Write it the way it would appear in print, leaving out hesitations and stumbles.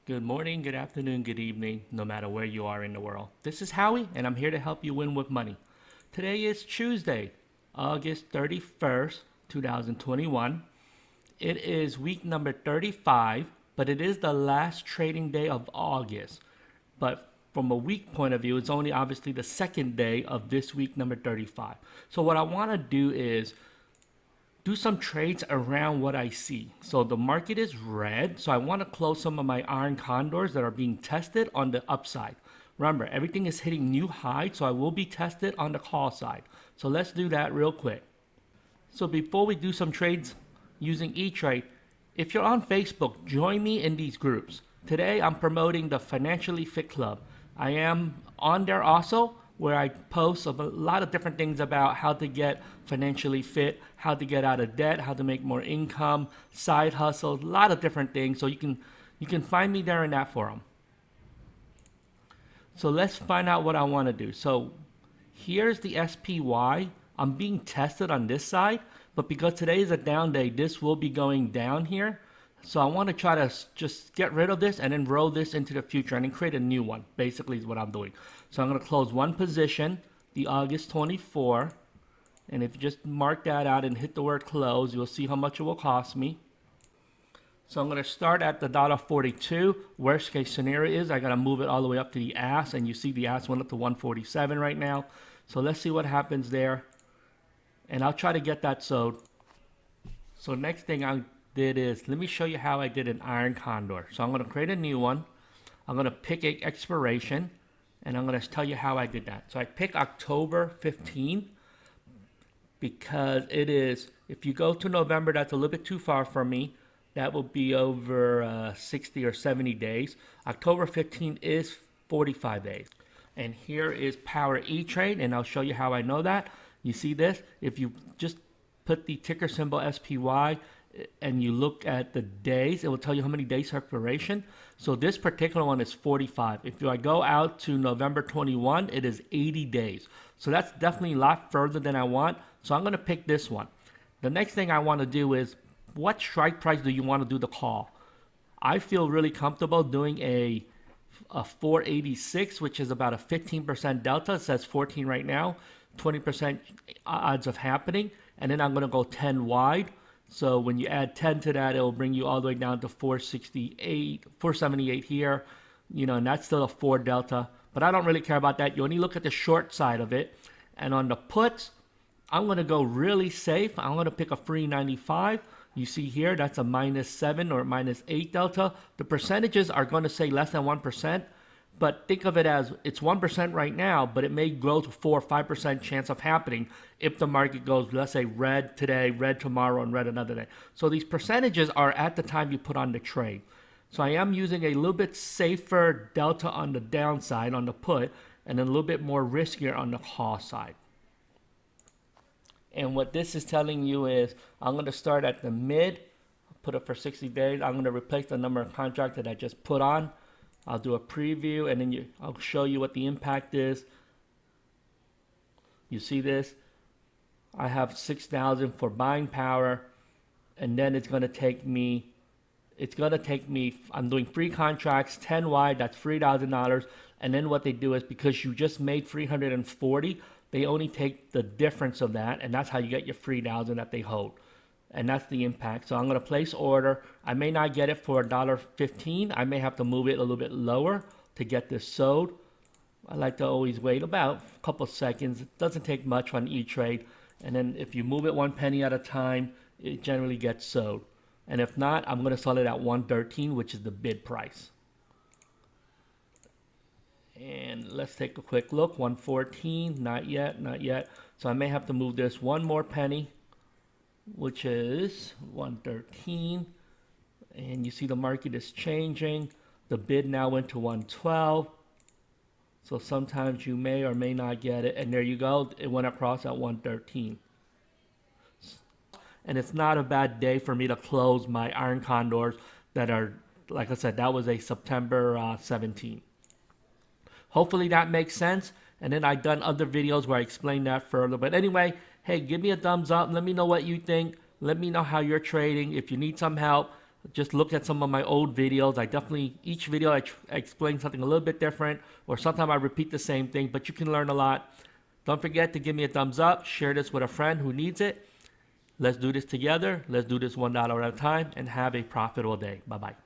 Good morning, good afternoon, good evening, no matter where you are in the world. This is Howie, and I'm here to help you win with money. Today is Tuesday, August 31st, 2021. It is week number 35, but it is the last trading day of August. But from a week point of view, it's only obviously the second day of this week number 35. So what I want to do is do some trades around what I see. So the market is red, so I want to close some of my iron condors that are being tested on the upside. Remember, everything is hitting new highs, so I will be tested on the call side. So let's do that real quick. So before we do some trades using E-Trade, if you're on Facebook, join me in these groups. Today I'm promoting the Financially Fit Club. I am on there also, where I post a lot of different things about how to get financially fit, how to get out of debt, how to make more income, side hustles, a lot of different things. So you can find me there in that forum. So let's find out what I want to do. So here's the SPY. I'm being tested on this side, but because today is a down day, this will be going down here. So I want to try to just get rid of this and then roll this into the future and then create a new one, basically is what I'm doing. So I'm going to close one position, the August 24. And if you just mark that out and hit the word close, you'll see how much it will cost me. So I'm going to start at the $1.42. Worst case scenario is I got to move it all the way up to the ass. And you see the ass went up to 147 right now. So let's see what happens there. And I'll try to get that sold. So next thing I did is, let me show you how I did an iron condor. So I'm going to create a new one. I'm going to pick a expiration. And I'm going to tell you how I did that. So I pick October 15 because it is, if you go to November, that's a little bit too far for me. That will be over 60 or 70 days. October 15 is 45 days. And here is Power E-Trade, and I'll show you how I know that. You see this? If you just put the ticker symbol SPY and you look at the days, it will tell you how many days expiration. So this particular one is 45. If I go out to November 21, it is 80 days. So that's definitely a lot further than I want. So I'm going to pick this one. The next thing I want to do is, what strike price do you want to do the call? I feel really comfortable doing a 486, which is about a 15% delta. It says 14 right now, 20% odds of happening. And then I'm going to go 10 wide. So when you add 10 to that, it will bring you all the way down to 468, 478 here, and that's still a 4 delta. But I don't really care about that. You only look at the short side of it. And on the puts, I'm going to go really safe. I'm going to pick a 395. You see here, that's a -7 or -8 delta. The percentages are going to say less than 1%. But think of it as it's 1% right now, but it may grow to 4 or 5% chance of happening if the market goes, let's say, red today, red tomorrow, and red another day. So these percentages are at the time you put on the trade. So I am using a little bit safer delta on the downside on the put, and then a little bit more riskier on the call side. And what this is telling you is I'm going to start at the mid, put it for 60 days. I'm going to replace the number of contracts that I just put on. I'll do a preview, and then I'll show you what the impact is. You see this? I have 6,000 for buying power, and then it's going to take me, I'm doing free contracts, 10 wide, that's $3,000. And then what they do is, because you just made 340, they only take the difference of that, and that's how you get your 3,000 that they hold. And that's the impact. So I'm going to place order. I may not get it for $1.15. I may have to move it a little bit lower to get this sold. I like to always wait about a couple seconds. It doesn't take much on E-Trade. And then if you move it 1 penny at a time, it generally gets sold. And if not, I'm going to sell it at 113, which is the bid price. And let's take a quick look. 114, not yet, not yet. So I may have to move this 1 more penny, which is 113. And you see the market is changing. The bid now went to 112. So sometimes you may or may not get it. And there you go. It went across at 113. And it's not a bad day for me to close my iron condors that are, like I said, that was a September 17. Hopefully that makes sense. And then I've done other videos where I explain that further. But anyway, hey, give me a thumbs up. Let me know what you think. Let me know how you're trading. If you need some help, just look at some of my old videos. I definitely, each video I explain something a little bit different, or sometimes I repeat the same thing, but you can learn a lot. Don't forget to give me a thumbs up, share this with a friend who needs it. Let's do this together. Let's do this $1 at a time and have a profitable day. Bye-bye.